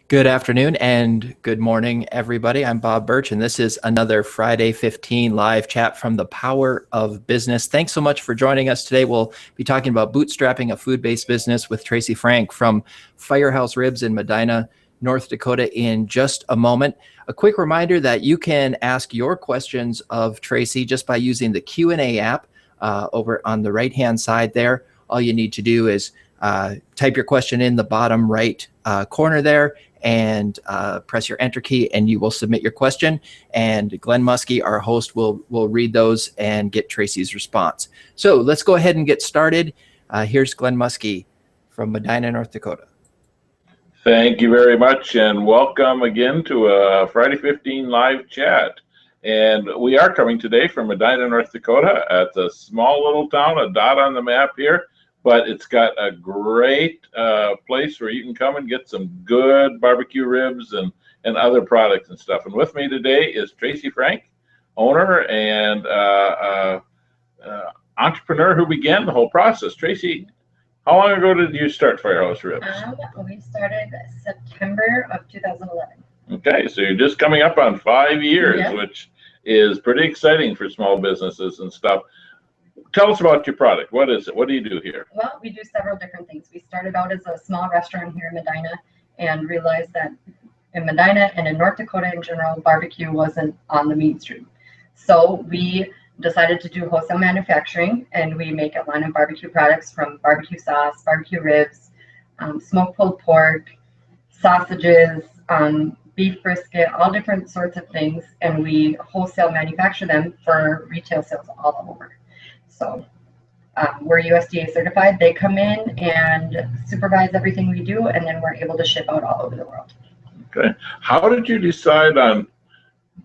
Good afternoon and good morning, everybody. I'm Bob Birch, and this is another Friday 15 live chat from the Power of Business. Thanks so much for joining us today. We'll be talking about bootstrapping a food-based business with Tracy Frank from Firehouse Ribs in Medina, North Dakota in just a moment. A quick reminder that you can ask your questions of Tracy just by using the Q&A app over on the right-hand side there. All you need to do is type your question in the bottom right corner there and press your enter key, and you will submit your question. And Glenn Muskie, our host, will read those and get Tracy's response. So let's go ahead and get started. Here's Glenn Muskie from Medina, North Dakota. Thank you very much, and welcome again to a Friday 15 live chat. And we are coming today from Medina, North Dakota. It's a small little town, a dot on the map here, but it's got a great place where you can come and get some good barbecue ribs and other products and stuff. And with me today is Tracy Frank, owner and entrepreneur who began the whole process. Tracy, how long ago did you start Firehouse Ribs? We started September of 2011. Okay, so you're just coming up on 5 years, Yeah. Which is pretty exciting for small businesses and stuff. Tell us about your product. What is it? What do you do here? Well, we do several different things. We started out as a small restaurant here in Medina and realized that in Medina and in North Dakota in general, barbecue wasn't on the mainstream. So we decided to do wholesale manufacturing, and we make a line of barbecue products from barbecue sauce, barbecue ribs, smoked pulled pork, sausages, beef brisket, all different sorts of things, and we wholesale manufacture them for retail sales all over. So we're USDA certified. They come in and supervise everything we do, and then we're able to ship out all over the world. Okay. How did you decide on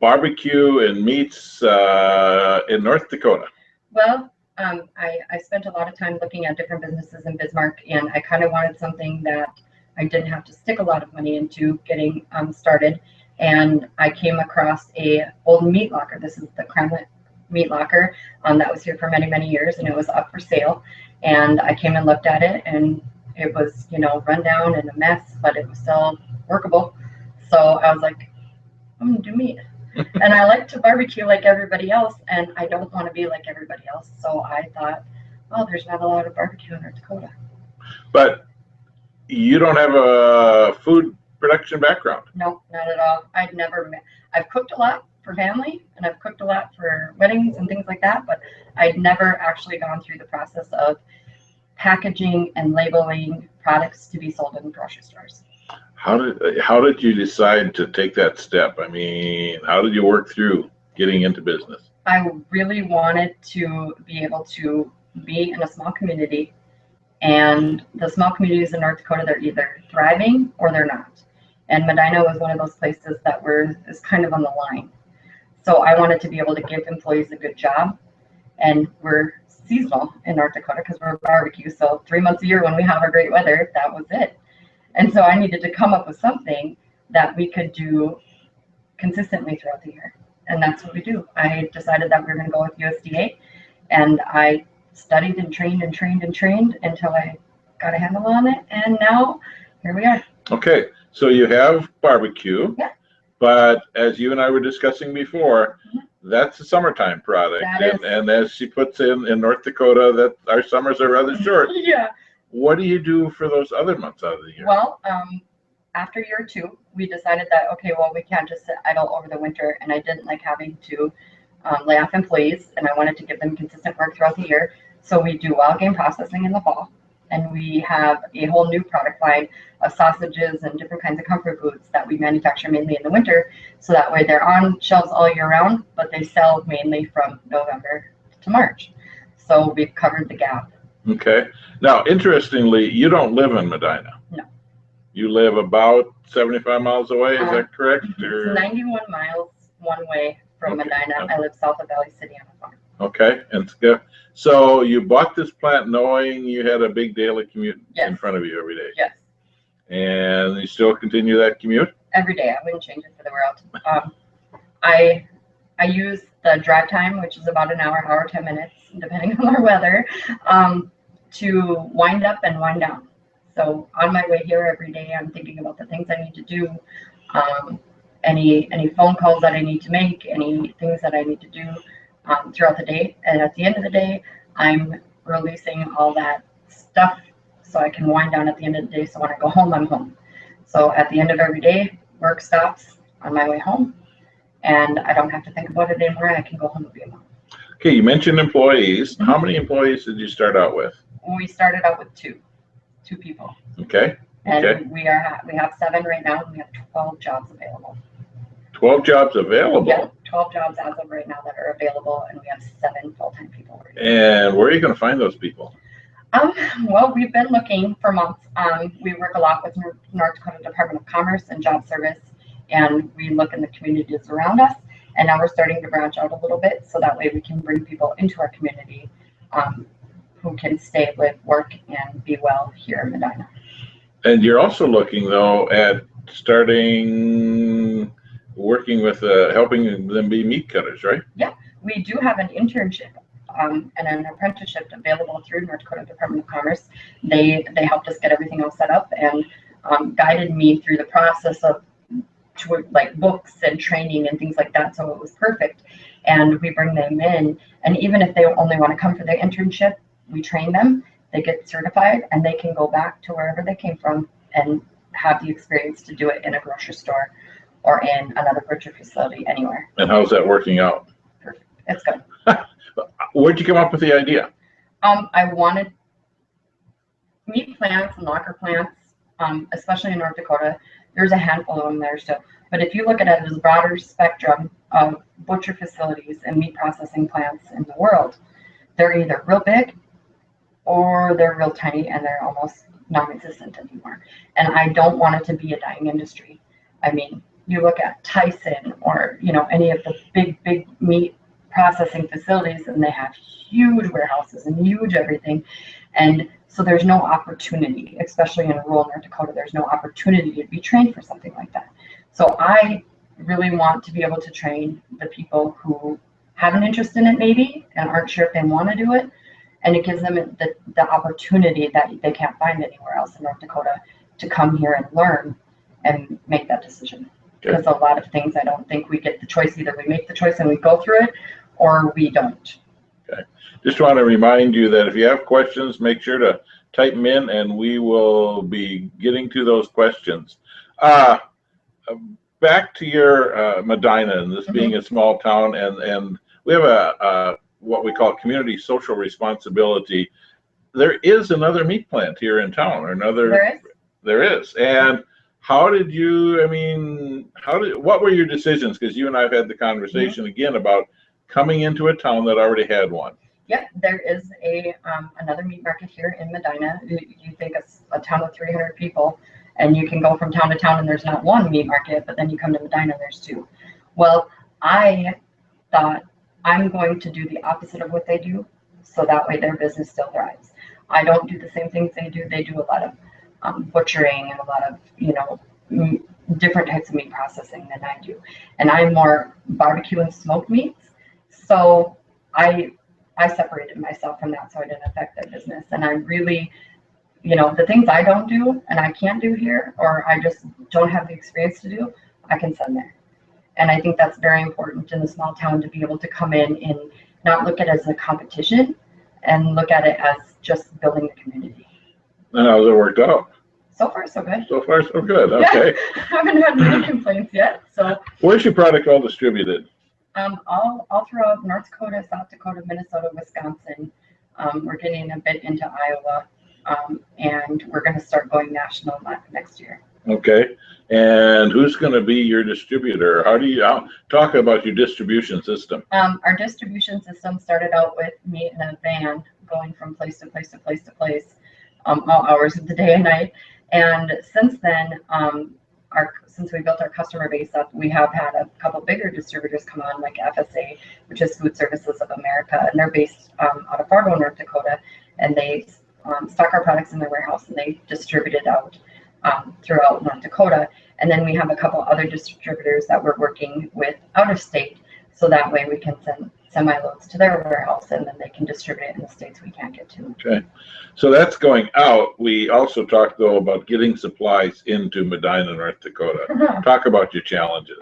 barbecue and meats in North Dakota? Well, I spent a lot of time looking at different businesses in Bismarck, and I kind of wanted something that I didn't have to stick a lot of money into getting started. And I came across a old meat locker. This is the Kremlin meat locker that was here for many, many years, and it was up for sale. And I came and looked at it, and it was, run down and a mess, but it was still workable. So I was like, I'm gonna do meat. And I like to barbecue like everybody else, and I don't want to be like everybody else. So I thought, oh, there's not a lot of barbecue in North Dakota. But you don't have a food production background. No, not at all. I've cooked a lot for family, and I've cooked a lot for weddings and things like that, but I'd never actually gone through the process of packaging and labeling products to be sold in grocery stores. How did you decide to take that step? I mean, how did you work through getting into business? I really wanted to be able to be in a small community, and the small communities in North Dakota, they're either thriving or they're not. And Medina was one of those places that is kind of on the line. So I wanted to be able to give employees a good job, and we're seasonal in North Dakota because we're barbecue. So 3 months a year when we have our great weather, that was it. And so I needed to come up with something that we could do consistently throughout the year. And that's what we do. I decided that we were going to go with USDA, and I studied and trained and trained and trained until I got a handle on it. And now here we are. Okay, so you have barbecue. Yeah. But as you and I were discussing before, that's a summertime product. And as she puts in North Dakota, that our summers are rather short. Yeah. What do you do for those other months out of the year? Well, after year 2, we decided that, okay, well, we can't just sit idle over the winter, and I didn't like having to lay off employees, and I wanted to give them consistent work throughout the year. So we do wild game processing in the fall, and we have a whole new product line of sausages and different kinds of comfort foods that we manufacture mainly in the winter, so that way they're on shelves all year round, but they sell mainly from November to March. So we've covered the gap. Okay. Now, interestingly, you don't live in Medina. No. You live about 75 miles away, is that correct? It's 91 miles one way from Medina. I live south of Valley City on a farm. Okay. And so you bought this plant knowing you had a big daily commute in front of you every day? Yes. And you still continue that commute? Every day. I wouldn't change it for the world. I use the drive time, which is about an hour 10 minutes, depending on our weather, to wind up and wind down. So on my way here every day, I'm thinking about the things I need to do, any phone calls that I need to make, any things that I need to do throughout the day. And at the end of the day, I'm releasing all that stuff so I can wind down at the end of the day. So when I go home, I'm home. So at the end of every day, work stops on my way home, and I don't have to think about it anymore. I can go home and be a mom. Okay, you mentioned employees. How many employees did you start out with? We started out with two people. Okay. And we have 7 right now, and we have 12 jobs available. 12 jobs available? Yeah, 12 jobs as of right now that are available, and we have 7 full-time people right now. And where are you going to find those people? Well, we've been looking for months. We work a lot with North Dakota Department of Commerce and Job Service, and we look in the communities around us. And now we're starting to branch out a little bit, so that way we can bring people into our community who can stay, live, work, and be well here in Medina. And you're also looking, though, at starting working with helping them be meat cutters, right? Yeah, we do have an internship and an apprenticeship available through North Dakota Department of Commerce. They helped us get everything all set up and guided me through the process of like books and training and things like that. So it was perfect. And we bring them in, and even if they only want to come for the internship, we train them. They get certified, and they can go back to wherever they came from and have the experience to do it in a grocery store or in another butcher facility anywhere. And how's that working out? Perfect. It's good. Where'd you come up with the idea? I wanted meat plants and locker plants, especially in North Dakota. There's a handful of them there still. But if you look at it as a broader spectrum of butcher facilities and meat processing plants in the world, they're either real big or they're real tiny, and they're almost non-existent anymore. And I don't want it to be a dying industry. I mean, you look at Tyson or, any of the big meat processing facilities, and they have huge warehouses and huge everything. And so there's no opportunity, especially in rural North Dakota, there's no opportunity to be trained for something like that. So I really want to be able to train the people who have an interest in it maybe and aren't sure if they want to do it. And it gives them the opportunity that they can't find anywhere else in North Dakota to come here and learn and make that decision. Because a lot of things I don't think we get the choice. Either we make the choice and we go through it, or we don't. Okay. Just want to remind you that if you have questions, make sure to type them in, and we will be getting to those questions. Back to your Medina, and this being a small town, and we have a what we call community social responsibility. There is another meat plant here in town, or another. There is. And how did you? I mean, what were your decisions? Because you and I have had the conversation again about coming into a town that already had one. Yep, there is another meat market here in Medina. You think it's a town of 300 people, and you can go from town to town and there's not one meat market, but then you come to Medina and there's 2. Well, I thought I'm going to do the opposite of what they do, so that way their business still thrives. I don't do the same things they do. They do a lot of butchering and a lot of, different types of meat processing than I do. And I'm more barbecue and smoked meats. So I separated myself from that so I didn't affect their business. And I really, the things I don't do and I can't do here, or I just don't have the experience to do, I can send there. And I think that's very important in a small town to be able to come in and not look at it as a competition and look at it as just building the community. And how's it worked out? So far, so good. So far, so good. Okay. Yeah, I haven't had many complaints yet. So. Where's your product all distributed? All throughout North Dakota, South Dakota, Minnesota, Wisconsin. We're getting a bit into Iowa, and we're going to start going national next year. Okay. And who's going to be your distributor? How do you talk about your distribution system? Our distribution system started out with me in a van going from place to place to place to place, all hours of the day and night. And since then, since we built our customer base up, we have had a couple bigger distributors come on, like FSA, which is Food Services of America, and they're based out of Fargo, North Dakota, and they stock our products in their warehouse and they distribute it out throughout North Dakota. And then we have a couple other distributors that we're working with out of state, so that way we can semi-loads to their warehouse, and then they can distribute it in the states we can't get to. Okay. So that's going out. We also talked, though, about getting supplies into Medina, North Dakota. Talk about your challenges.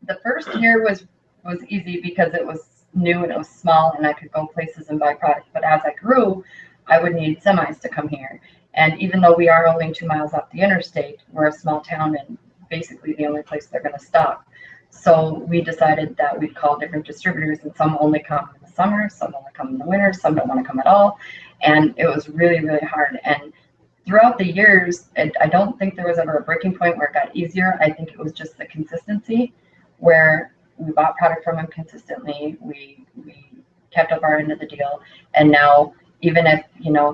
The first year was easy because it was new and it was small and I could go places and buy product. But as I grew, I would need semis to come here. And even though we are only 2 miles off the interstate, we're a small town and basically the only place they're going to stop. So we decided that we'd call different distributors, and some only come in the summer, some only come in the winter, some don't want to come at all. And it was really, really hard. And throughout the years, I don't think there was ever a breaking point where it got easier. I think it was just the consistency where we bought product from them consistently. We kept up our end of the deal. And now, even if,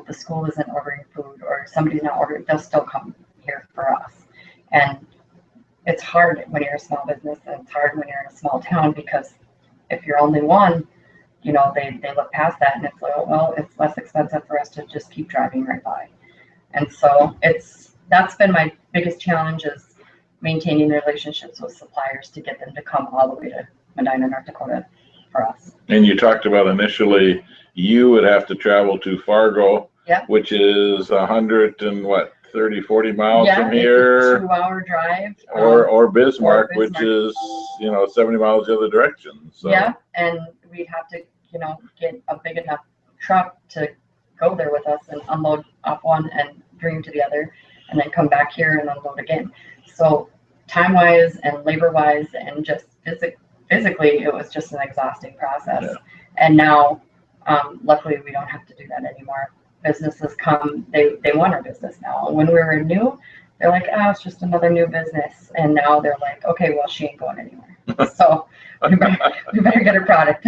the school isn't ordering food or somebody's not ordering, they'll still come here for us. And it's hard when you're a small business, and it's hard when you're in a small town, because if you're only one, they look past that and it's like, oh, well, it's less expensive for us to just keep driving right by. And so that's been my biggest challenge, is maintaining relationships with suppliers to get them to come all the way to Medina, North Dakota for us. And you talked about initially you would have to travel to Fargo, which is 30, 40 miles from here. It's a 2-hour drive. Or Bismarck, which is 70 miles the other direction. So. Yeah, and we'd have to get a big enough truck to go there with us and unload off one and bring to the other, and then come back here and unload again. So time-wise and labor-wise and just physically, it was just an exhausting process. Yeah. And now, luckily, we don't have to do that anymore. Businesses come, they want our business now. When we were new, they're like, oh, it's just another new business. And now they're like, okay, well, she ain't going anywhere. So we better get her product.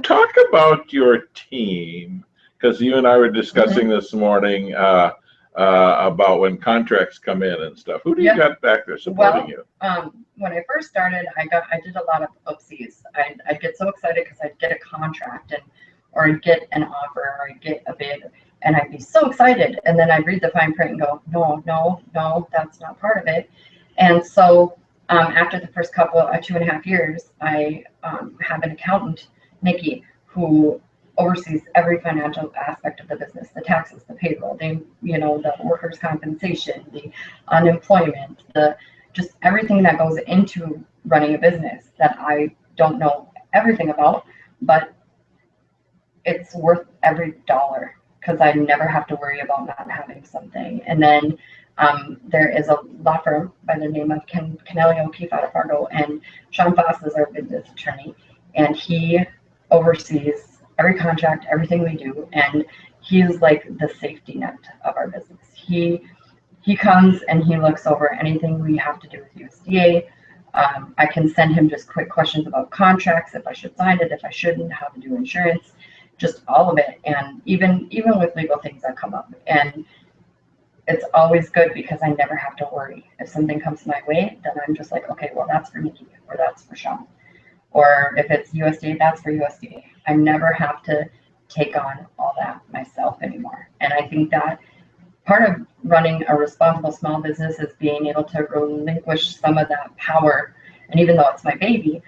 Talk about your team, because you and I were discussing this morning about when contracts come in and stuff. Who do you got back there supporting you? When I first started, I did a lot of oopsies. I'd get so excited because I'd get a contract or I'd get an offer, or I'd get a bid, and I'd be so excited. And then I'd read the fine print and go, no, that's not part of it. And so after the first 2.5 years, I have an accountant, Nikki, who oversees every financial aspect of the business: the taxes, the payroll, the workers' compensation, the unemployment, just everything that goes into running a business that I don't know everything about, but it's worth every dollar, because I never have to worry about not having something. And then there is a law firm by the name of Kennelly O'Keefe out of Fargo, and Sean Foss is our business attorney, and he oversees every contract, everything we do, and he is like the safety net of our business. He comes and he looks over anything we have to do with USDA. I can send him just quick questions about contracts, if I should sign it, if I shouldn't, how to do insurance, just all of it. And even with legal things that come up. And it's always good because I never have to worry. If something comes my way, then I'm just like, okay, well, that's for Nikki, or that's for Sean. Or if it's USDA, that's for USDA. I never have to take on all that myself anymore. And I think that part of running a responsible small business is being able to relinquish some of that power. And even though it's my baby,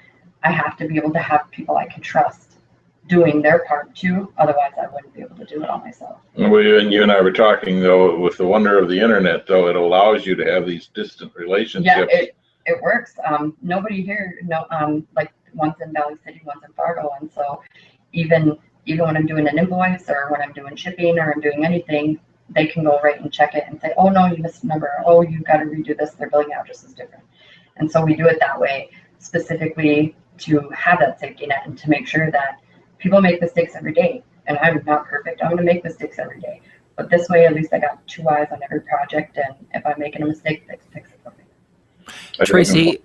I have to be able to have people I can trust doing their part too. Otherwise, I wouldn't be able to do it all myself. Well, you and I were talking, though, with the wonder of the internet, though, it allows you to have these distant relationships. Yeah, it works. Nobody here, like one's in Valley City, one's in Fargo. And so even when I'm doing an invoice, or when I'm doing shipping, or I'm doing anything, they can go right and check it and say, oh, no, you missed a number. Oh, you've got to redo this. Their billing address is different. And so we do it that way, specifically to have that safety net and to make sure that people make mistakes every day. And I'm not perfect. I'm going to make mistakes every day. But this way, at least I got 2 eyes on every project. And if I'm making a mistake, they can fix it for me. Tracy,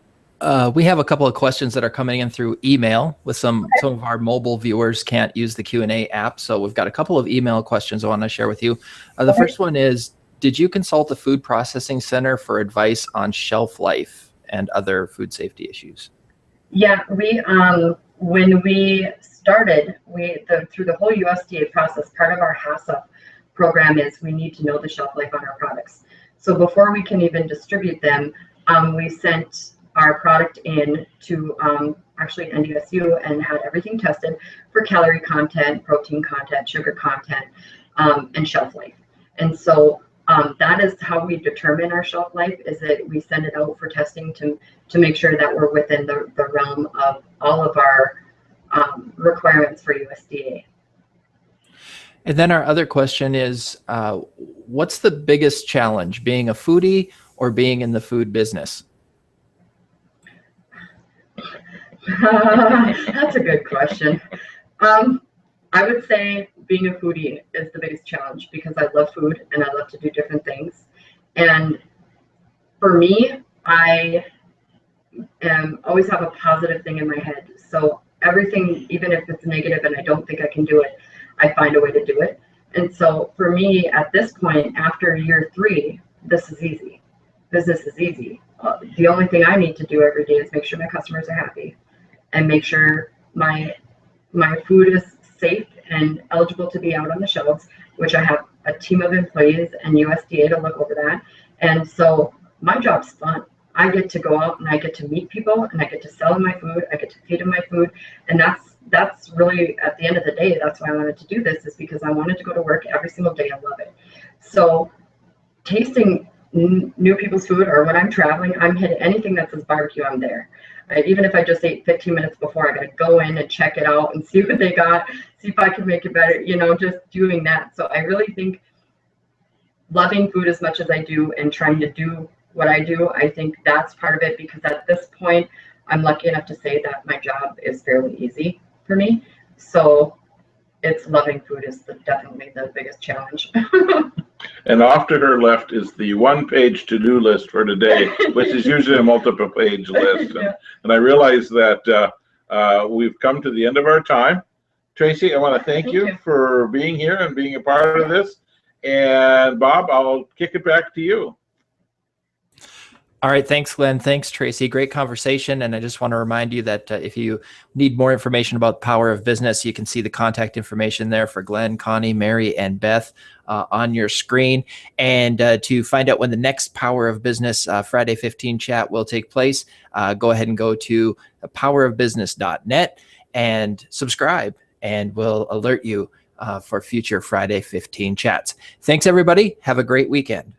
we have a couple of questions that are coming in through email. With some of our mobile viewers can't use the Q&A app. So we've got a couple of email questions I want to share with you. The first one is, did you consult the Food Processing Center for advice on shelf life and other food safety issues? Yeah, when we started, through the whole USDA process, part of our HACCP program is we need to know the shelf life on our products. So before we can even distribute them, we sent our product in to actually NDSU and had everything tested for calorie content, protein content, sugar content, and shelf life. And so that is how we determine our shelf life, is that we send it out for testing to make sure that we're within the realm of all of our requirements for USDA. And then our other question is, what's the biggest challenge, being a foodie or being in the food business? That's a good question. I would say being a foodie is the biggest challenge, because I love food and I love to do different things. And for me, I always have a positive thing in my head. So everything, even if it's negative and I don't think I can do it, I find a way to do it. And so for me, at this point, after year 3, this is easy. Business is easy. The only thing I need to do every day is make sure my customers are happy and make sure my food is safe and eligible to be out on the shelves, which I have a team of employees and USDA to look over that. And so my job's fun. I get to go out and I get to meet people and I get to sell them my food. I get to feed them my food. And that's really, at the end of the day, that's why I wanted to do this, is because I wanted to go to work every single day and love it. So tasting new people's food, or when I'm traveling, I'm hitting anything that says barbecue, I'm there. Even if I just ate 15 minutes before, I got to go in and check it out and see what they got, see if I can make it better, just doing that. So I really think loving food as much as I do and trying to do what I do, I think that's part of it, because at this point, I'm lucky enough to say that my job is fairly easy for me. So it's loving food is definitely the biggest challenge. And off to her left is the one-page to-do list for today, which is usually a multiple-page list. Yeah. And I realize that we've come to the end of our time. Tracy, I want to thank you for being here and being a part of this. And Bob, I'll kick it back to you. All right. Thanks, Glenn. Thanks, Tracy. Great conversation. And I just want to remind you that if you need more information about the power of business, you can see the contact information there for Glenn, Connie, Mary, and Beth on your screen. And to find out when the next Power of Business Friday 15 chat will take place, go ahead and go to powerofbusiness.net and subscribe, and we'll alert you for future Friday 15 chats. Thanks, everybody. Have a great weekend.